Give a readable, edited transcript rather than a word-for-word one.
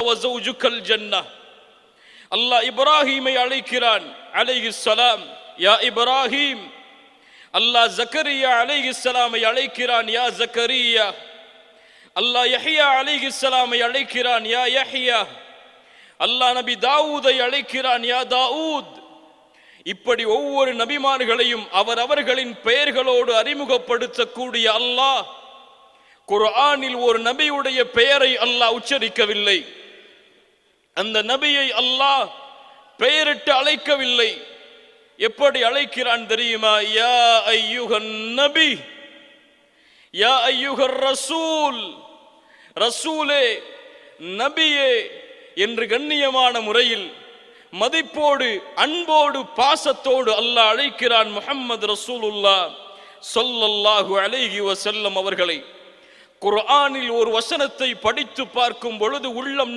வஸௌஜுகல் ஜன்னah. அல்லாஹ் இப்ராஹீமை அழைக்கிறான் அலைஹிஸ்ஸலாம், யா இப்ராஹீம். அல்லாஹ் ஜக்கரியா அலைஹிஸ்ஸலாமை அழைக்கிறான், யா ஜக்கரியா. அல்லாஹ் யஹ்யா அலைஹிஸ்ஸலாமை அழைக்கிறான், யா யஹ்யா. அல்லாஹ் நபி தாவூதை அழைக்கிறான், யா தாவூத். இப்படி ஒவ்வொரு நபிமார்களையும் அவரவர்களின் பெயர்களோடு அறிமுகப்படுத்தக்கூடிய அல்லாஹ் குர்ஆனில் ஒரு நபியுடைய பெயரை அல்லாஹ் உச்சரிக்கவில்லை. அந்த நபியை அல்லாஹ் பெயரிட்டு அழைக்கவில்லை. எப்படி அழைக்கிறான் தெரியுமா? யா அய்யுஹன் நபி, யா அய்யுஹர் ரசூல். ரசூலே, நபியே என்று கண்ணியமான முறையில் மதிப்போடு அன்போடு பாசத்தோடு அல்லாஹ் அழைக்கிறான் முஹம்மது ரசூலுல்லாஹ் ஸல்லல்லாஹு அலைஹி வஸல்லம் அவர்களை. குர்ஆனில் ஒரு வசனத்தை படித்து பார்க்கும் பொழுது உள்ளம்